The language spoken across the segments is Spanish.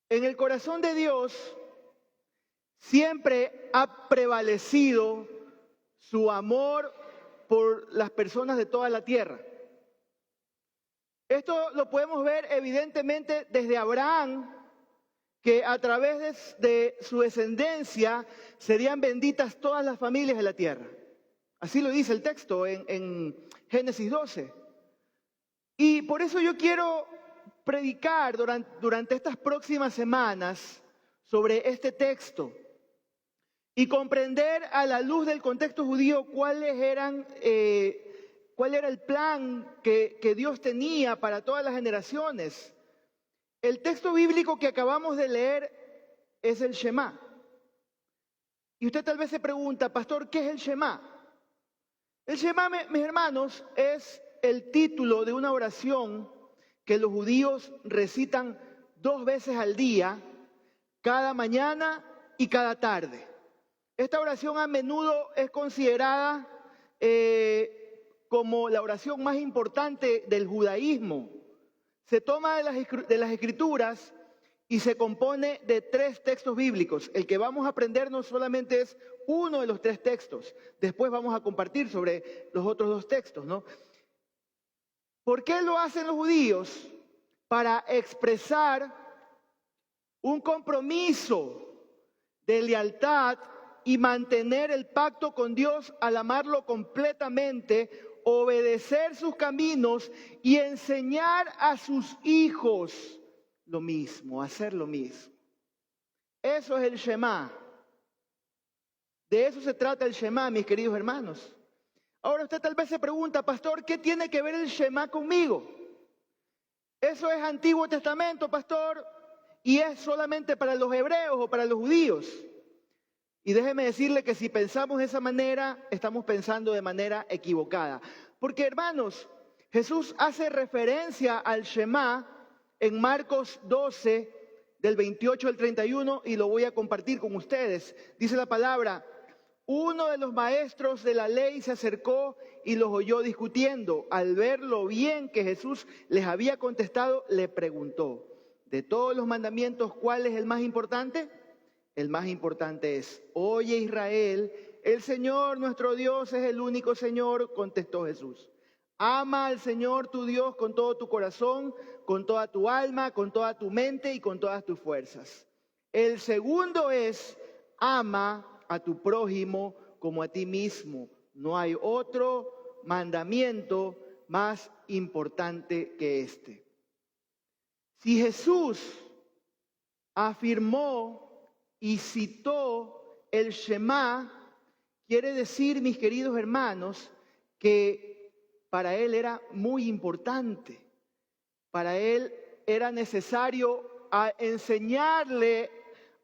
En el corazón de Dios siempre ha prevalecido su amor por las personas de toda la tierra. Esto lo podemos ver evidentemente desde Abraham, que a través de su descendencia serían benditas todas las familias de la tierra. Así lo dice el texto en Génesis 12. Y por eso yo quiero predicar durante estas próximas semanas sobre este texto y comprender a la luz del contexto judío cuál era el plan que Dios tenía para todas las generaciones. El texto bíblico que acabamos de leer es el Shema. Y usted tal vez se pregunta, pastor, ¿qué es el Shema? El Shema, mis hermanos, es el título de una oración que los judíos recitan 2 veces al día, cada mañana y cada tarde. Esta oración a menudo es considerada como la oración más importante del judaísmo. Se toma de las escrituras y se compone de 3 textos bíblicos. El que vamos a aprender no solamente es uno de los 3 textos, después vamos a compartir sobre los otros 2 textos, ¿no? ¿Por qué lo hacen los judíos? Para expresar un compromiso de lealtad y mantener el pacto con Dios al amarlo completamente, obedecer sus caminos y enseñar a sus hijos lo mismo, hacer lo mismo. Eso es el Shema. De eso se trata el Shema, mis queridos hermanos. Ahora usted tal vez se pregunta, pastor, ¿qué tiene que ver el Shema conmigo? Eso es Antiguo Testamento, pastor, y es solamente para los hebreos o para los judíos. Y déjeme decirle que si pensamos de esa manera, estamos pensando de manera equivocada. Porque, hermanos, Jesús hace referencia al Shema en Marcos 12, del 28 al 31, y lo voy a compartir con ustedes. Dice la palabra: uno de los maestros de la ley se acercó y los oyó discutiendo. Al ver lo bien que Jesús les había contestado, le preguntó: ¿de todos los mandamientos cuál es el más importante? El más importante es: oye Israel, el Señor nuestro Dios es el único Señor, contestó Jesús. Ama al Señor tu Dios con todo tu corazón, con toda tu alma, con toda tu mente y con todas tus fuerzas. El segundo es: ama a tu prójimo como a ti mismo. No hay otro mandamiento más importante que este. Si Jesús afirmó y citó el Shema, quiere decir, mis queridos hermanos, que para él era muy importante. Para él era necesario enseñarle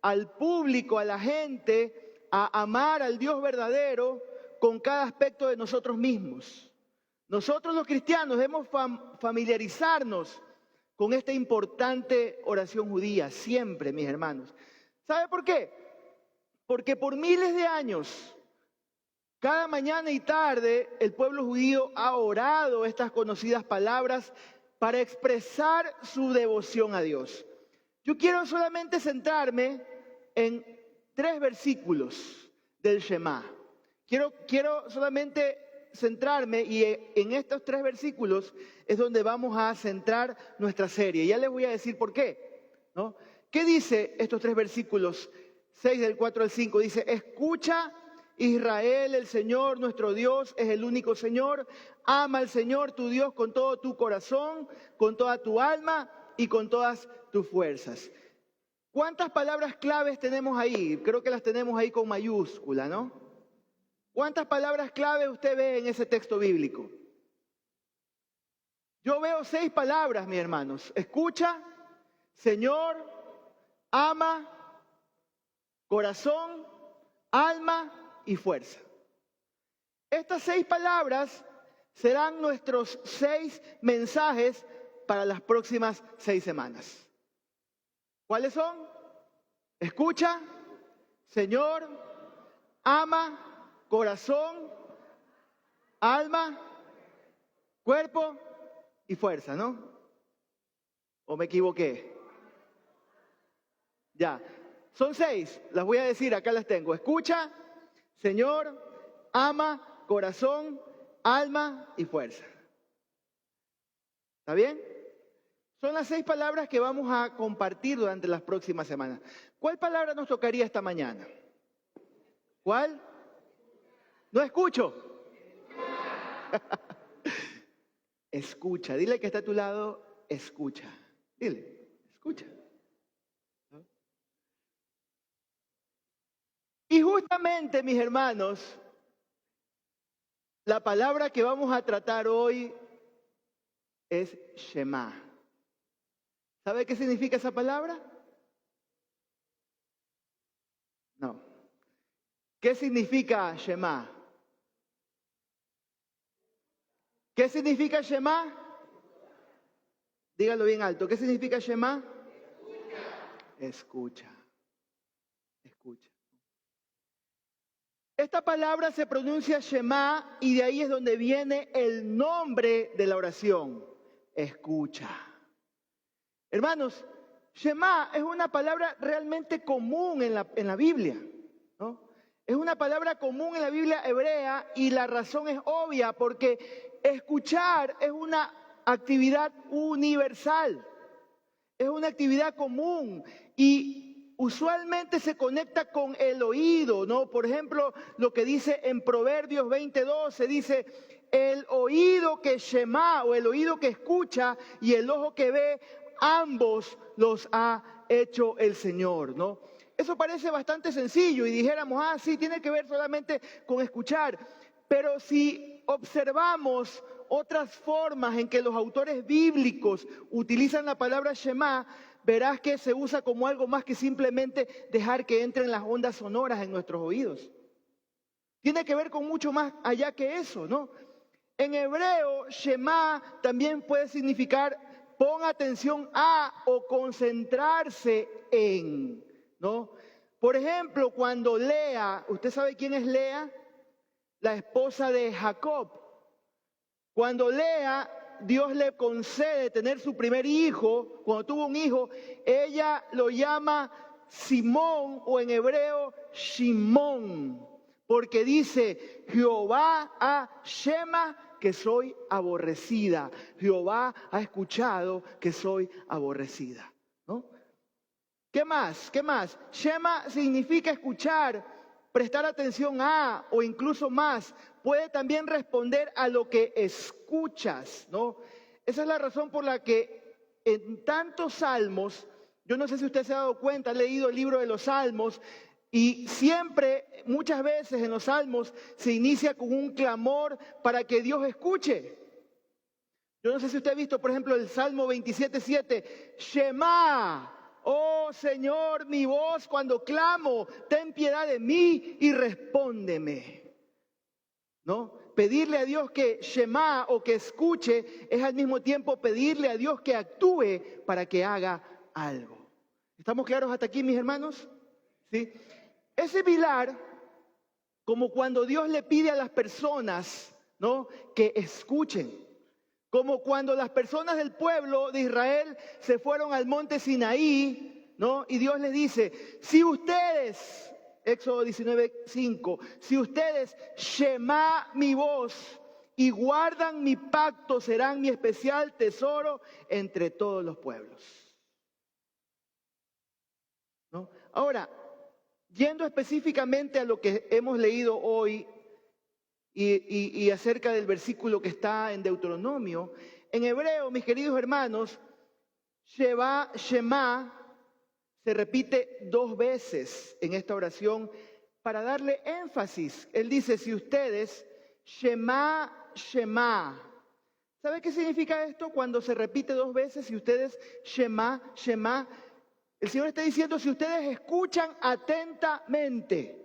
al público, a la gente, a amar al Dios verdadero con cada aspecto de nosotros mismos. Nosotros los cristianos debemos familiarizarnos con esta importante oración judía, siempre, mis hermanos. ¿Sabe por qué? Porque por miles de años, cada mañana y tarde, el pueblo judío ha orado estas conocidas palabras para expresar su devoción a Dios. Yo quiero solamente centrarme en 3 versículos del Shema. Quiero solamente centrarme, y en estos 3 versículos es donde vamos a centrar nuestra serie. Ya les voy a decir por qué, ¿no? ¿Qué dice estos 3 versículos? 6 del 4 al 5 dice: escucha Israel, el Señor nuestro Dios es el único Señor. Ama al Señor tu Dios con todo tu corazón, con toda tu alma y con todas tus fuerzas. ¿Cuántas palabras claves tenemos ahí? Creo que las tenemos ahí con mayúscula, ¿no? ¿Cuántas palabras claves usted ve en ese texto bíblico? Yo veo 6 palabras, mis hermanos. Escucha, Señor, ama, corazón, alma y fuerza. Estas 6 palabras serán nuestros 6 mensajes para las próximas 6 semanas. ¿Cuáles son? Escucha, Señor, ama, corazón, alma, cuerpo y fuerza, ¿no? ¿O me equivoqué? Ya. Son 6, las voy a decir, acá las tengo. Escucha, Señor, ama, corazón, alma y fuerza. ¿Está bien? Son las 6 palabras que vamos a compartir durante las próximas semanas. ¿Cuál palabra nos tocaría esta mañana? ¿Cuál? No escucho. Escucha. Dile que está a tu lado, escucha. Dile, escucha. Y justamente, mis hermanos, la palabra que vamos a tratar hoy es Shema. ¿Sabe qué significa esa palabra? No. ¿Qué significa Shema? ¿Qué significa Shema? Dígalo bien alto. ¿Qué significa Shema? Escucha. Escucha. Esta palabra se pronuncia Shema y de ahí es donde viene el nombre de la oración. Escucha. Hermanos, Shema es una palabra realmente común en la Biblia, ¿no? Es una palabra común en la Biblia hebrea y la razón es obvia porque escuchar es una actividad universal, es una actividad común y usualmente se conecta con el oído, ¿no? Por ejemplo, lo que dice en Proverbios 20:12, dice, el oído que Shema o el oído que escucha y el ojo que ve, ambos los ha hecho el Señor, ¿no? Eso parece bastante sencillo y dijéramos, sí, tiene que ver solamente con escuchar. Pero si observamos otras formas en que los autores bíblicos utilizan la palabra Shema, verás que se usa como algo más que simplemente dejar que entren las ondas sonoras en nuestros oídos. Tiene que ver con mucho más allá que eso, ¿no? En hebreo, Shema también puede significar pon atención a o concentrarse en, ¿no? Por ejemplo, cuando Lea, ¿usted sabe quién es Lea? La esposa de Jacob. Cuando Lea, Dios le concede tener su primer hijo, cuando tuvo un hijo, ella lo llama Simón o en hebreo Shimón, porque dice, Jehová ha Shema que soy aborrecida. Jehová ha escuchado que soy aborrecida, ¿no? ¿Qué más? ¿Qué más? Shema significa escuchar, prestar atención a o incluso más. Puede también responder a lo que escuchas, ¿no? Esa es la razón por la que en tantos salmos, yo no sé si usted se ha dado cuenta, ha leído el libro de los salmos y siempre, muchas veces en los salmos se inicia con un clamor para que Dios escuche. Yo no sé si usted ha visto, por ejemplo, el Salmo 27:7, Shema, oh Señor, mi voz cuando clamo, ten piedad de mí y respóndeme, ¿no? Pedirle a Dios que Shema o que escuche es al mismo tiempo pedirle a Dios que actúe para que haga algo. ¿Estamos claros hasta aquí, mis hermanos? ¿Sí? Es similar como cuando Dios le pide a las personas, ¿no?, que escuchen. Como cuando las personas del pueblo de Israel se fueron al monte Sinaí, ¿no? Y Dios les dice, si ustedes, Éxodo 19:5, si ustedes Shema mi voz y guardan mi pacto, serán mi especial tesoro entre todos los pueblos, ¿no? Ahora, yendo específicamente a lo que hemos leído hoy y acerca del versículo que está en Deuteronomio, en hebreo, mis queridos hermanos, Shema se repite 2 veces en esta oración para darle énfasis. Él dice, si ustedes, Shema, Shema. ¿Sabe qué significa esto cuando se repite 2 veces? Si ustedes, Shema, Shema. El Señor está diciendo, si ustedes escuchan atentamente,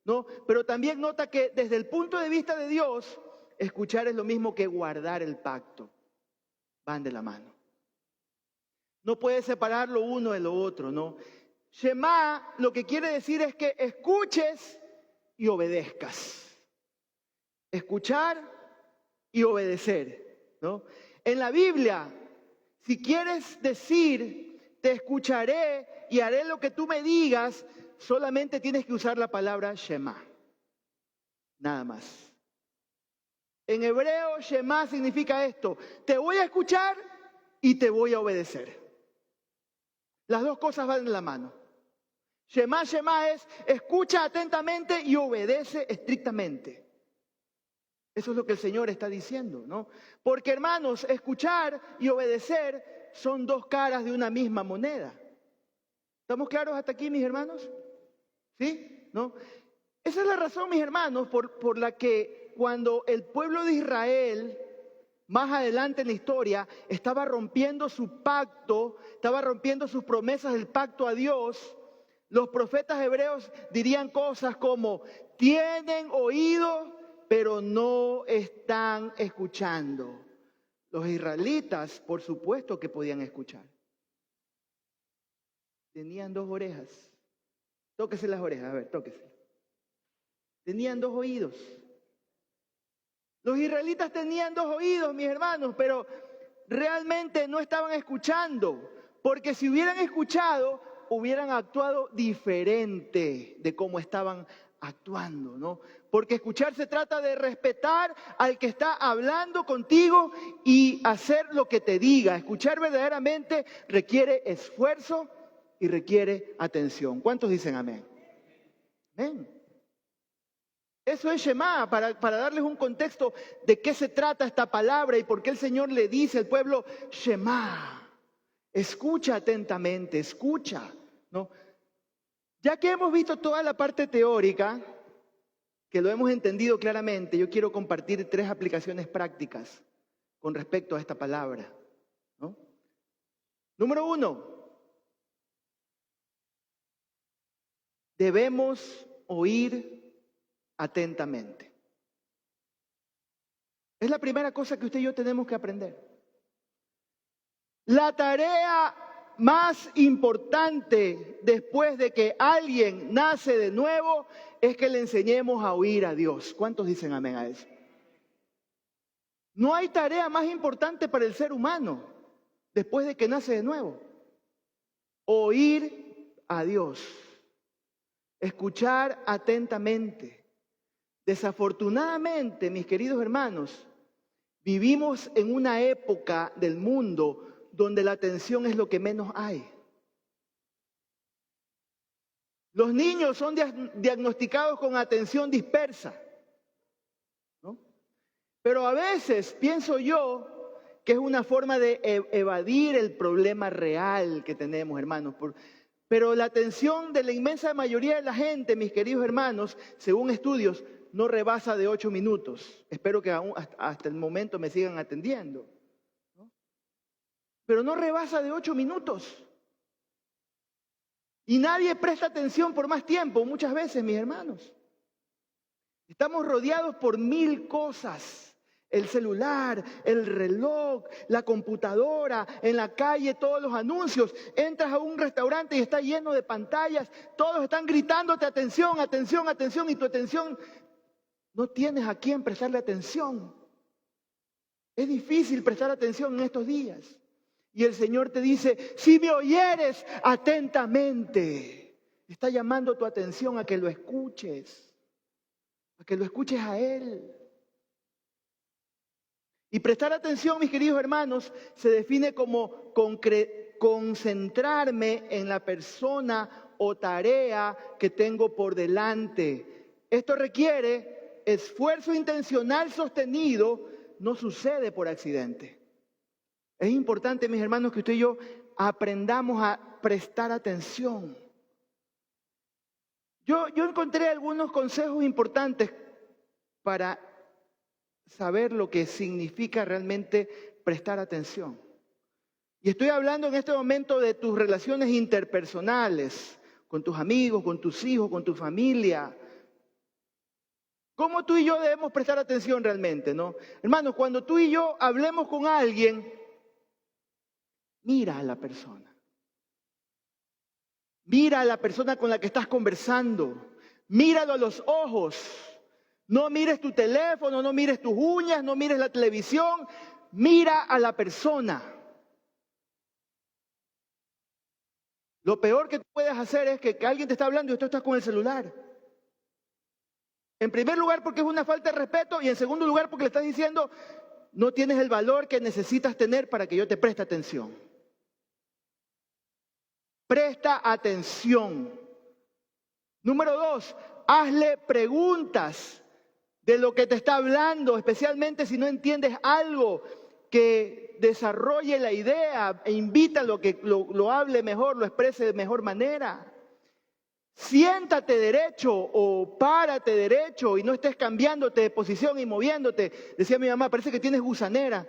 ¿no? Pero también nota que desde el punto de vista de Dios, escuchar es lo mismo que guardar el pacto. Van de la mano. No puede separar lo uno de lo otro, ¿no? Shema lo que quiere decir es que escuches y obedezcas. Escuchar y obedecer, ¿no? En la Biblia, si quieres decir, te escucharé y haré lo que tú me digas, solamente tienes que usar la palabra Shema. Nada más. En hebreo, Shema significa esto: te voy a escuchar y te voy a obedecer. Las dos cosas van de la mano. Shema, Shema es escucha atentamente y obedece estrictamente. Eso es lo que el Señor está diciendo, ¿no? Porque, hermanos, escuchar y obedecer son dos caras de una misma moneda. ¿Estamos claros hasta aquí, mis hermanos? ¿Sí? ¿No? Esa es la razón, mis hermanos, por la que cuando el pueblo de Israel, más adelante en la historia, estaba rompiendo su pacto, estaba rompiendo sus promesas del pacto a Dios, los profetas hebreos dirían cosas como: tienen oído, pero no están escuchando. Los israelitas, por supuesto que podían escuchar. Tenían dos orejas. Tóquese las orejas, a ver, tóquese. Tenían dos oídos. Los israelitas tenían dos oídos, mis hermanos, pero realmente no estaban escuchando, porque si hubieran escuchado, hubieran actuado diferente de cómo estaban actuando, ¿no? Porque escuchar se trata de respetar al que está hablando contigo y hacer lo que te diga. Escuchar verdaderamente requiere esfuerzo y requiere atención. ¿Cuántos dicen amén? Amén. Eso es Shema, para darles un contexto de qué se trata esta palabra y por qué el Señor le dice al pueblo Shema. Escucha atentamente, escucha, ¿no? Ya que hemos visto toda la parte teórica, que lo hemos entendido claramente, yo quiero compartir 3 aplicaciones prácticas con respecto a esta palabra, ¿no? Número 1, debemos oír atentamente. Es la primera cosa que usted y yo tenemos que aprender. La tarea más importante después de que alguien nace de nuevo es que le enseñemos a oír a Dios. ¿Cuántos dicen amén a eso? No hay tarea más importante para el ser humano después de que nace de nuevo. Oír a Dios. Escuchar atentamente. Desafortunadamente, mis queridos hermanos, vivimos en una época del mundo donde la atención es lo que menos hay. Los niños son diagnosticados con atención dispersa, ¿no? Pero a veces pienso yo que es una forma de evadir el problema real que tenemos, hermanos. Pero la atención de la inmensa mayoría de la gente, mis queridos hermanos, según estudios, no rebasa de 8 minutos. Espero que aún hasta el momento me sigan atendiendo, ¿no? Pero no rebasa de 8 minutos. Y nadie presta atención por más tiempo, muchas veces, mis hermanos. Estamos rodeados por 1000 cosas. El celular, el reloj, la computadora, en la calle todos los anuncios. Entras a un restaurante y está lleno de pantallas. Todos están gritándote atención, atención, atención. Y tu atención, no tienes a quién prestarle atención. Es difícil prestar atención en estos días. Y el Señor te dice: si me oyeres atentamente. Está llamando tu atención a que lo escuches. A que lo escuches a Él. Y prestar atención, mis queridos hermanos, se define como concentrarme en la persona o tarea que tengo por delante. Esto requiere esfuerzo intencional sostenido, no sucede por accidente. Es importante, mis hermanos, que usted y yo aprendamos a prestar atención. Yo encontré algunos consejos importantes para saber lo que significa realmente prestar atención. Y estoy hablando en este momento de tus relaciones interpersonales, con tus amigos, con tus hijos, con tu familia. ¿Cómo tú y yo debemos prestar atención realmente, no? Hermanos, cuando tú y yo hablemos con alguien, mira a la persona. Mira a la persona con la que estás conversando. Míralo a los ojos. No mires tu teléfono, no mires tus uñas, no mires la televisión. Mira a la persona. Lo peor que tú puedes hacer es que alguien te está hablando y tú estás con el celular. En primer lugar, porque es una falta de respeto, y en segundo lugar, porque le estás diciendo, no tienes el valor que necesitas tener para que yo te preste atención. Presta atención. Número 2, hazle preguntas de lo que te está hablando, especialmente si no entiendes algo, que desarrolle la idea e invítalo a que lo hable mejor, lo exprese de mejor manera. Siéntate derecho o párate derecho y no estés cambiándote de posición y moviéndote. Decía mi mamá, parece que tienes gusanera.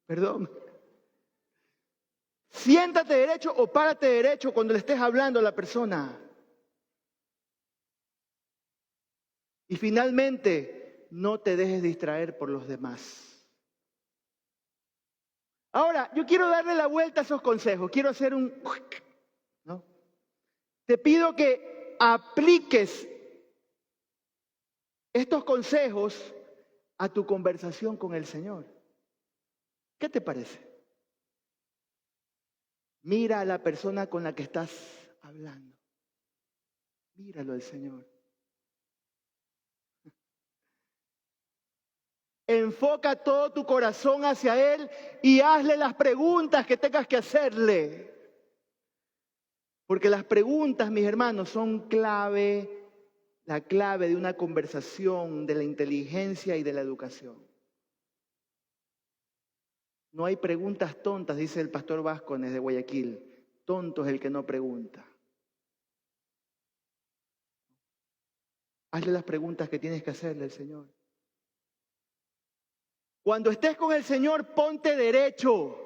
Perdón. Siéntate derecho o párate derecho cuando le estés hablando a la persona. Y finalmente, no te dejes distraer por los demás. Ahora, yo quiero darle la vuelta a esos consejos. Quiero hacer ¿no? Te pido que apliques estos consejos a tu conversación con el Señor. ¿Qué te parece? Mira a la persona con la que estás hablando. Míralo al Señor. Enfoca todo tu corazón hacia Él y hazle las preguntas que tengas que hacerle. Porque las preguntas, mis hermanos, son clave, la clave de una conversación, de la inteligencia y de la educación. No hay preguntas tontas, dice el pastor Vázquez de Guayaquil. Tonto es el que no pregunta. Hazle las preguntas que tienes que hacerle al Señor. Cuando estés con el Señor, ponte derecho.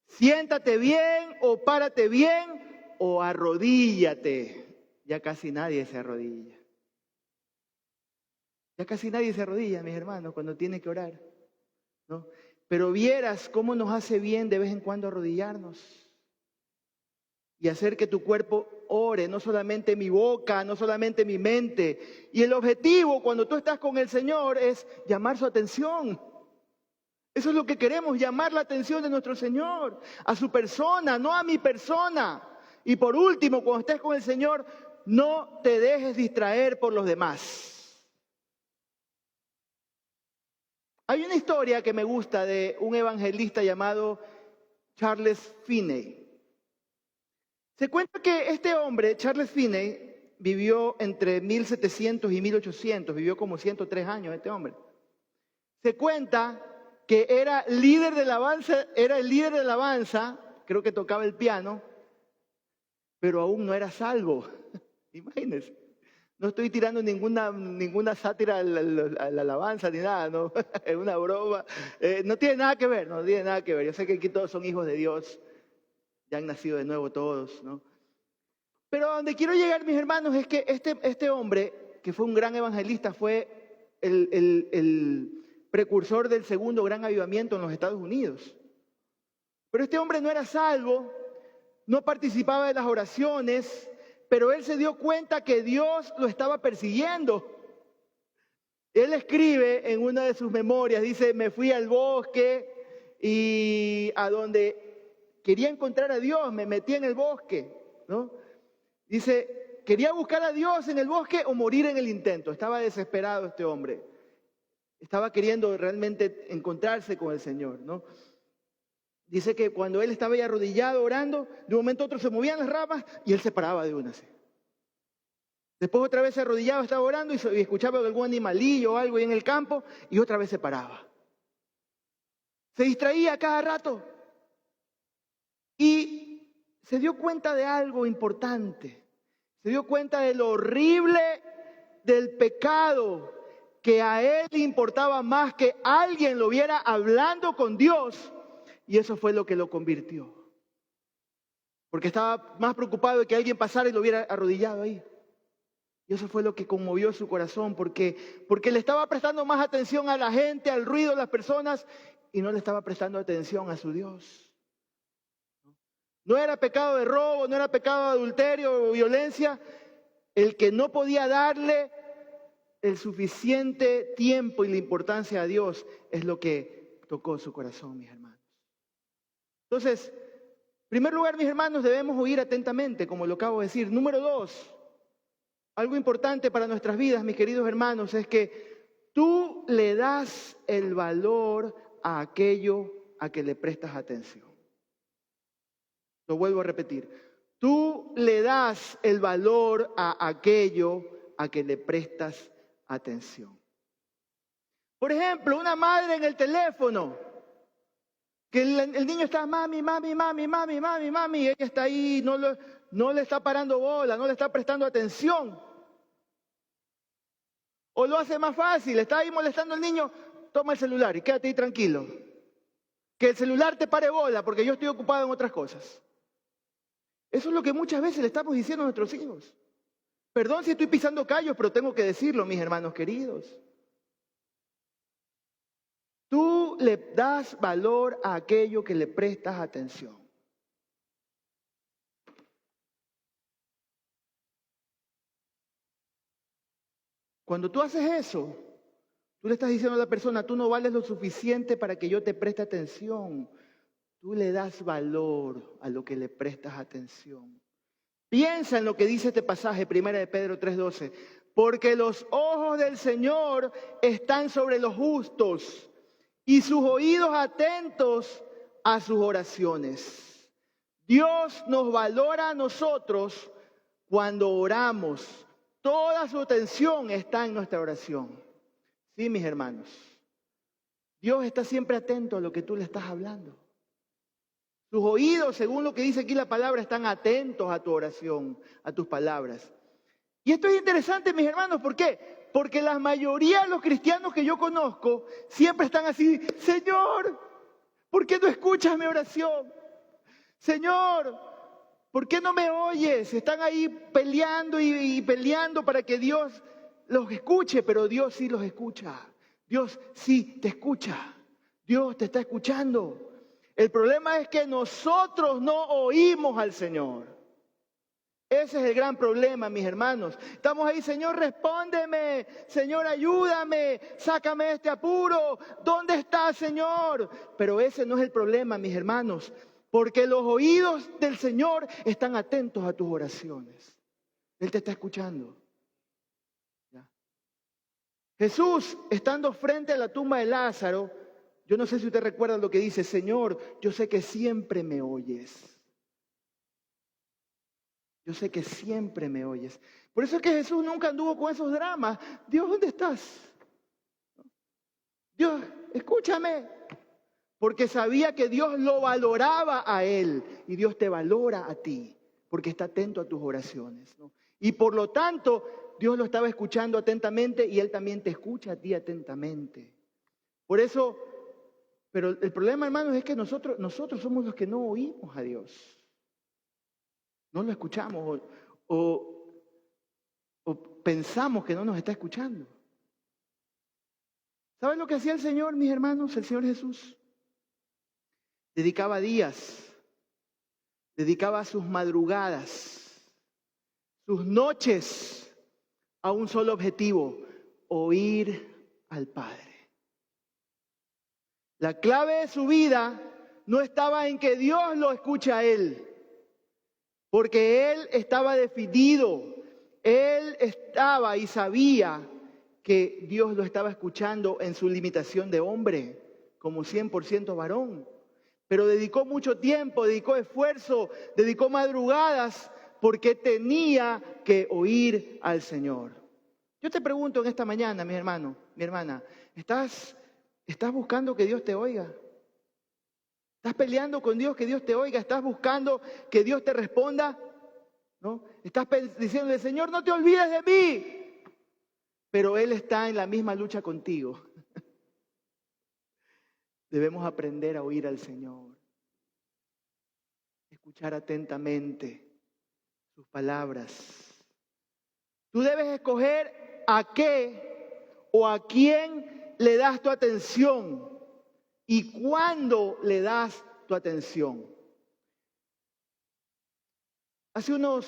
Siéntate bien o párate bien o arrodíllate. Ya casi nadie se arrodilla. Ya casi nadie se arrodilla, mis hermanos, cuando tiene que orar, ¿no? Pero vieras cómo nos hace bien de vez en cuando arrodillarnos y hacer que tu cuerpo ore, no solamente mi boca, no solamente mi mente. Y el objetivo cuando tú estás con el Señor es llamar su atención. Eso es lo que queremos, llamar la atención de nuestro Señor, a su persona, no a mi persona. Y por último, cuando estés con el Señor, no te dejes distraer por los demás. Hay una historia que me gusta de un evangelista llamado Charles Finney. Se cuenta que este hombre, Charles Finney, vivió entre 1700 y 1800, vivió como 103 años este hombre. Se cuenta que era el líder de alabanza, creo que tocaba el piano, pero aún no era salvo. Imagínense. No estoy tirando ninguna sátira a la alabanza ni nada, ¿no? Es una broma. No tiene nada que ver, no tiene nada que ver. Yo sé que aquí todos son hijos de Dios, ya han nacido de nuevo todos, ¿no? Pero a donde quiero llegar, mis hermanos, es que este hombre, que fue un gran evangelista, fue el precursor del segundo gran avivamiento en los Estados Unidos. Pero este hombre no era salvo, no participaba de las oraciones, pero él se dio cuenta que Dios lo estaba persiguiendo. Él escribe en una de sus memorias, dice, me fui al bosque y a donde quería encontrar a Dios, me metí en el bosque, ¿no? Dice, quería buscar a Dios en el bosque o morir en el intento. Estaba desesperado este hombre. Estaba queriendo realmente encontrarse con el Señor, ¿no? Dice que cuando él estaba ahí arrodillado orando, de un momento a otro se movían las ramas y él se paraba de una así. Después otra vez se arrodillaba, estaba orando y escuchaba algún animalillo o algo ahí en el campo y otra vez se paraba. Se distraía cada rato y se dio cuenta de algo importante. Se dio cuenta de lo horrible del pecado, que a él le importaba más que alguien lo viera hablando con Dios. Y eso fue lo que lo convirtió. Porque estaba más preocupado de que alguien pasara y lo hubiera arrodillado ahí. Y eso fue lo que conmovió su corazón, porque le estaba prestando más atención a la gente, al ruido de las personas, y no le estaba prestando atención a su Dios. No era pecado de robo, no era pecado de adulterio o violencia. El que no podía darle el suficiente tiempo y la importancia a Dios es lo que tocó su corazón, mis hermanos. Entonces, primer lugar, mis hermanos, debemos oír atentamente, como lo acabo de decir. Número 2, algo importante para nuestras vidas, mis queridos hermanos, es que tú le das el valor a aquello a que le prestas atención. Lo vuelvo a repetir. Tú le das el valor a aquello a que le prestas atención. Por ejemplo, una madre en el teléfono, que el niño está mami, mami, mami, mami, mami, mami, y ella está ahí, no le está parando bola, no le está prestando atención. O lo hace más fácil, está ahí molestando al niño, toma el celular y quédate ahí tranquilo. Que el celular te pare bola porque yo estoy ocupado en otras cosas. Eso es lo que muchas veces le estamos diciendo a nuestros hijos. Perdón si estoy pisando callos, pero tengo que decirlo, mis hermanos queridos. Tú le das valor a aquello que le prestas atención. Cuando tú haces eso, tú le estás diciendo a la persona, tú no vales lo suficiente para que yo te preste atención. Tú le das valor a lo que le prestas atención. Piensa en lo que dice este pasaje, 1 de Pedro 3:12. Porque los ojos del Señor están sobre los justos y sus oídos atentos a sus oraciones. Dios nos valora a nosotros cuando oramos. Toda su atención está en nuestra oración. Sí, mis hermanos. Dios está siempre atento a lo que tú le estás hablando. Tus oídos, según lo que dice aquí la palabra, están atentos a tu oración, a tus palabras. Y esto es interesante, mis hermanos, ¿por qué? Porque la mayoría de los cristianos que yo conozco siempre están así, Señor, ¿por qué no escuchas mi oración? Señor, ¿por qué no me oyes? Están ahí peleando y peleando para que Dios los escuche, pero Dios sí los escucha. Dios sí te escucha. Dios te está escuchando. El problema es que nosotros no oímos al Señor. Ese es el gran problema, mis hermanos. Estamos ahí, Señor, respóndeme. Señor, ayúdame. Sácame de este apuro. ¿Dónde está, Señor? Pero ese no es el problema, mis hermanos. Porque los oídos del Señor están atentos a tus oraciones. Él te está escuchando. ¿Ya? Jesús, estando frente a la tumba de Lázaro, yo no sé si usted recuerda lo que dice, Señor, yo sé que siempre me oyes. Yo sé que siempre me oyes. Por eso es que Jesús nunca anduvo con esos dramas. Dios, ¿dónde estás? Dios, escúchame. Porque sabía que Dios lo valoraba a él. Y Dios te valora a ti. Porque está atento a tus oraciones, ¿no? Y por lo tanto, Dios lo estaba escuchando atentamente y Él también te escucha a ti atentamente. Por eso, pero el problema, hermanos, es que nosotros somos los que no oímos a Dios. No lo escuchamos o pensamos que no nos está escuchando. ¿Saben lo que hacía el Señor, mis hermanos? El Señor Jesús dedicaba días, dedicaba sus madrugadas, sus noches a un solo objetivo: oír al Padre. La clave de su vida no estaba en que Dios lo escuche a él, porque él estaba decidido, él estaba y sabía que Dios lo estaba escuchando en su limitación de hombre, como 100% varón. Pero dedicó mucho tiempo, dedicó esfuerzo, dedicó madrugadas, porque tenía que oír al Señor. Yo te pregunto en esta mañana, mi hermano, mi hermana, ¿estás buscando que Dios te oiga? ¿Estás peleando con Dios que Dios te oiga? ¿Estás buscando que Dios te responda? ¿No? Estás diciéndole, Señor, no te olvides de mí. Pero Él está en la misma lucha contigo. Debemos aprender a oír al Señor. Escuchar atentamente sus palabras. Tú debes escoger a qué o a quién le das tu atención y cuándo le das tu atención. Hace unos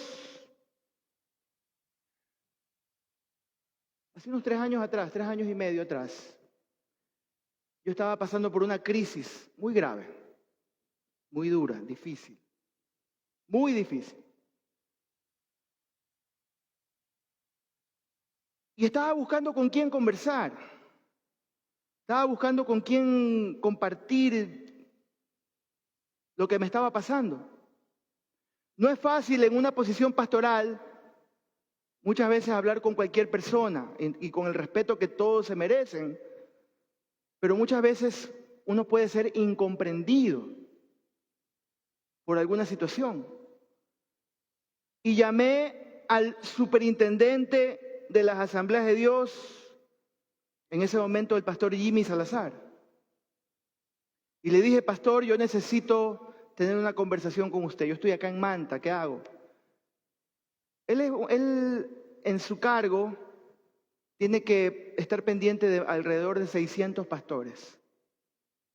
3 años atrás, 3 años y medio atrás, yo estaba pasando por una crisis muy grave, muy dura, difícil. muy difícil. Y estaba buscando con quién conversar. Estaba buscando con quién compartir lo que me estaba pasando. No es fácil en una posición pastoral muchas veces hablar con cualquier persona y con el respeto que todos se merecen, pero muchas veces uno puede ser incomprendido por alguna situación. Y llamé al superintendente de las Asambleas de Dios, en ese momento el pastor Jimmy Salazar. Y le dije, pastor, yo necesito tener una conversación con usted. Yo estoy acá en Manta, ¿qué hago? Él en su cargo tiene que estar pendiente de alrededor de 600 pastores.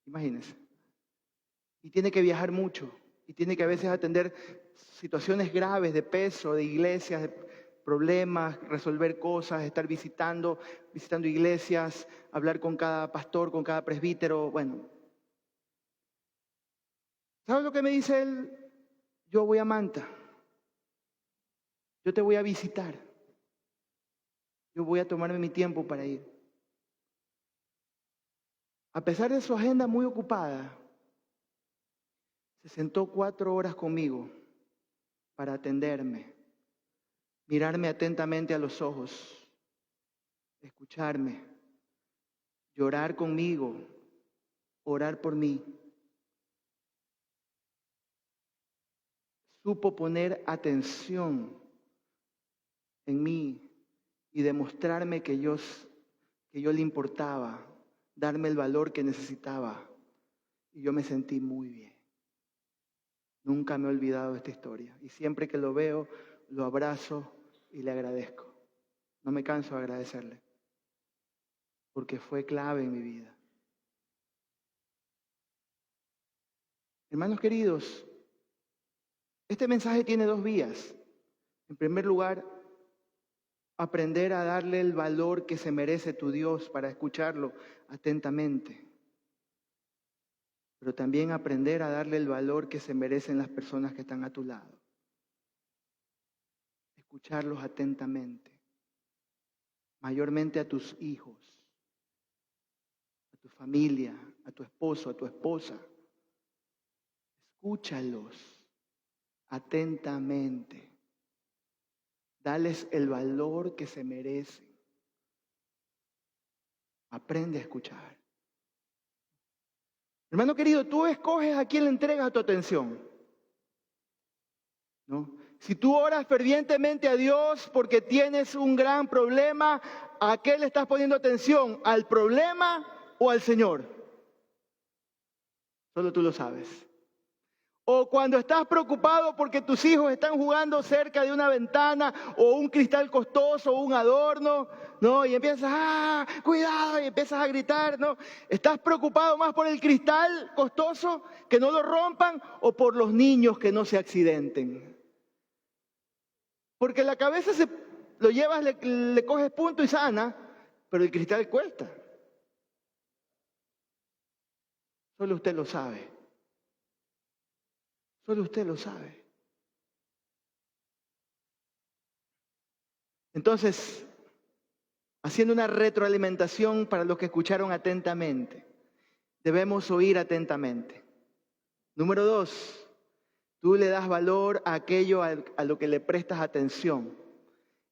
Imagínense. Y tiene que viajar mucho. Y tiene que a veces atender situaciones graves de peso, de iglesias, de problemas, resolver cosas, estar visitando iglesias, hablar con cada pastor, con cada presbítero. Bueno, ¿sabes lo que me dice él? Yo voy a Manta. Yo te voy a visitar. Yo voy a tomarme mi tiempo para ir. A pesar de su agenda muy ocupada, se sentó 4 horas conmigo para atenderme, mirarme atentamente a los ojos, escucharme, llorar conmigo, orar por mí. Supo poner atención en mí y demostrarme que yo le importaba, darme el valor que necesitaba. Y yo me sentí muy bien. Nunca me he olvidado de esta historia. Y siempre que lo veo, lo abrazo y le agradezco. No me canso de agradecerle, porque fue clave en mi vida. Hermanos queridos, este mensaje tiene 2 vías. En primer lugar, aprender a darle el valor que se merece tu Dios para escucharlo atentamente. Pero también aprender a darle el valor que se merecen las personas que están a tu lado. Escucharlos atentamente. Mayormente a tus hijos, a tu familia, a tu esposo, a tu esposa. Escúchalos atentamente. Dales el valor que se merecen. Aprende a escuchar. Hermano querido, tú escoges a quién le entregas tu atención, ¿no? Si tú oras fervientemente a Dios porque tienes un gran problema, ¿a qué le estás poniendo atención? ¿Al problema o al Señor? Solo tú lo sabes. O cuando estás preocupado porque tus hijos están jugando cerca de una ventana o un cristal costoso o un adorno, ¿no? Y empiezas, cuidado, y empiezas a gritar, ¿no? ¿Estás preocupado más por el cristal costoso, que no lo rompan, o por los niños que no se accidenten? Porque la cabeza lo llevas, le coges punto y sana, pero el cristal cuesta. Solo usted lo sabe. Solo usted lo sabe. Entonces, haciendo una retroalimentación para los que escucharon atentamente, debemos oír atentamente. Número 2, tú le das valor a aquello a lo que le prestas atención.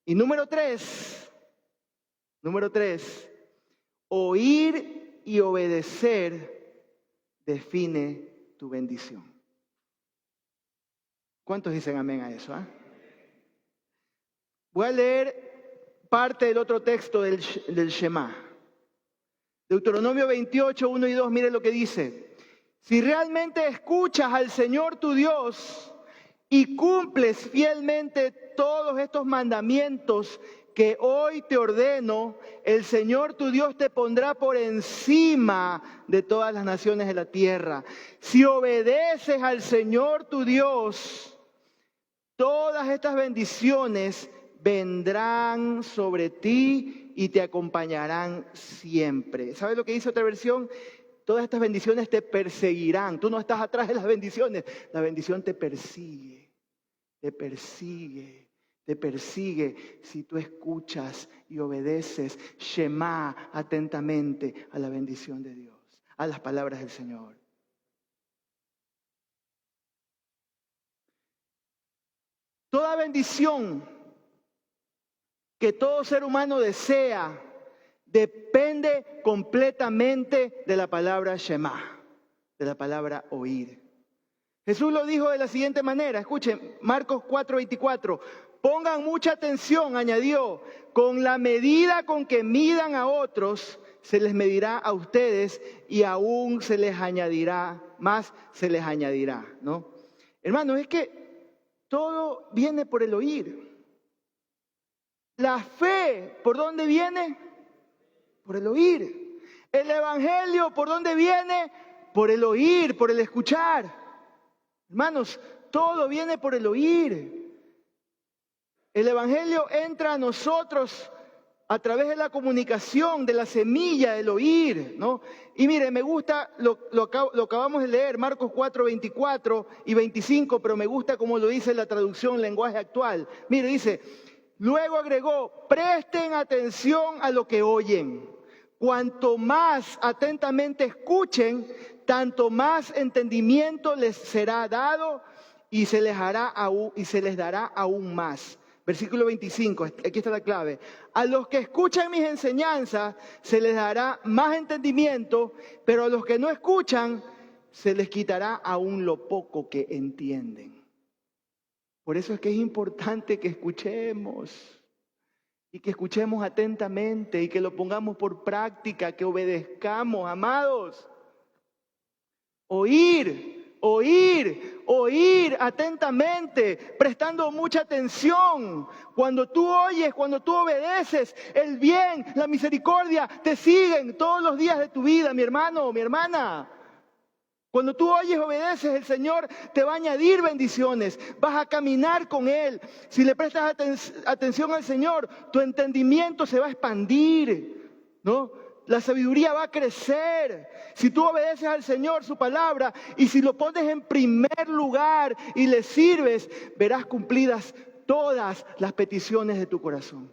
Y número 3, oír y obedecer define tu bendición. ¿Cuántos dicen amén a eso? Voy a leer parte del otro texto del Shema. Deuteronomio 28, 1 y 2, mire lo que dice. Si realmente escuchas al Señor tu Dios y cumples fielmente todos estos mandamientos que hoy te ordeno, el Señor tu Dios te pondrá por encima de todas las naciones de la tierra. Si obedeces al Señor tu Dios, todas estas bendiciones vendrán sobre ti y te acompañarán siempre. ¿Sabes lo que dice otra versión? Todas estas bendiciones te perseguirán. Tú no estás atrás de las bendiciones, la bendición te persigue. te persigue si tú escuchas y obedeces Shema atentamente a la bendición de Dios, a las palabras del Señor. Toda bendición que todo ser humano desea depende completamente de la palabra Shema, de la palabra oír. Jesús lo dijo de la siguiente manera, escuchen, Marcos 4:24, pongan mucha atención, añadió, con la medida con que midan a otros, se les medirá a ustedes y aún se les añadirá, más se les añadirá, ¿no? Hermanos, es que todo viene por el oír. La fe, ¿por dónde viene? Por el oír. El evangelio, ¿por dónde viene? Por el oír, por el escuchar. Hermanos, todo viene por el oír. El evangelio entra a nosotros a través de la comunicación, de la semilla del oír, ¿no? Y mire, me gusta, lo acabamos de leer, Marcos 4:24 y 25, pero me gusta como lo dice la traducción lenguaje actual. Mire, dice, luego agregó, presten atención a lo que oyen. Cuanto más atentamente escuchen, tanto más entendimiento les será dado y se les dará aún más. Versículo 25, aquí está la clave. A los que escuchan mis enseñanzas se les dará más entendimiento, pero a los que no escuchan se les quitará aún lo poco que entienden. Por eso es que es importante que escuchemos y que escuchemos atentamente y que lo pongamos por práctica, que obedezcamos, amados. Oír atentamente, prestando mucha atención. Cuando tú oyes, cuando tú obedeces, el bien, la misericordia te siguen todos los días de tu vida, mi hermano, mi hermana. Cuando tú oyes, obedeces, el Señor te va a añadir bendiciones, vas a caminar con Él. Si le prestas atención al Señor, tu entendimiento se va a expandir, ¿no? La sabiduría va a crecer. Si tú obedeces al Señor, su palabra, y si lo pones en primer lugar y le sirves, verás cumplidas todas las peticiones de tu corazón.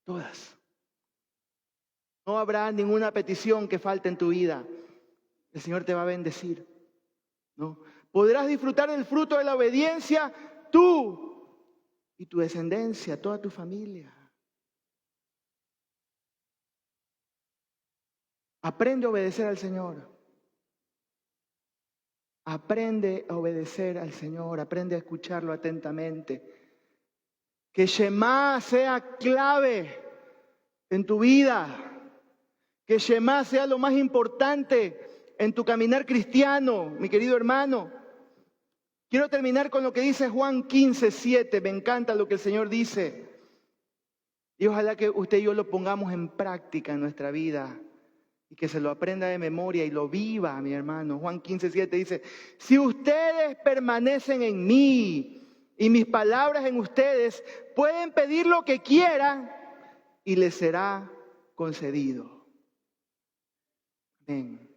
Todas. No habrá ninguna petición que falte en tu vida. El Señor te va a bendecir, ¿no? Podrás disfrutar del fruto de la obediencia tú y tu descendencia, toda tu familia. Aprende a obedecer al Señor. Aprende a obedecer al Señor. Aprende a escucharlo atentamente. Que Shema sea clave en tu vida. Que Shema sea lo más importante en tu caminar cristiano, mi querido hermano. Quiero terminar con lo que dice Juan 15:7. Me encanta lo que el Señor dice. Y ojalá que usted y yo lo pongamos en práctica en nuestra vida. Y que se lo aprenda de memoria y lo viva, mi hermano. Juan 15:7 dice, si ustedes permanecen en mí y mis palabras en ustedes, pueden pedir lo que quieran y les será concedido. Amén.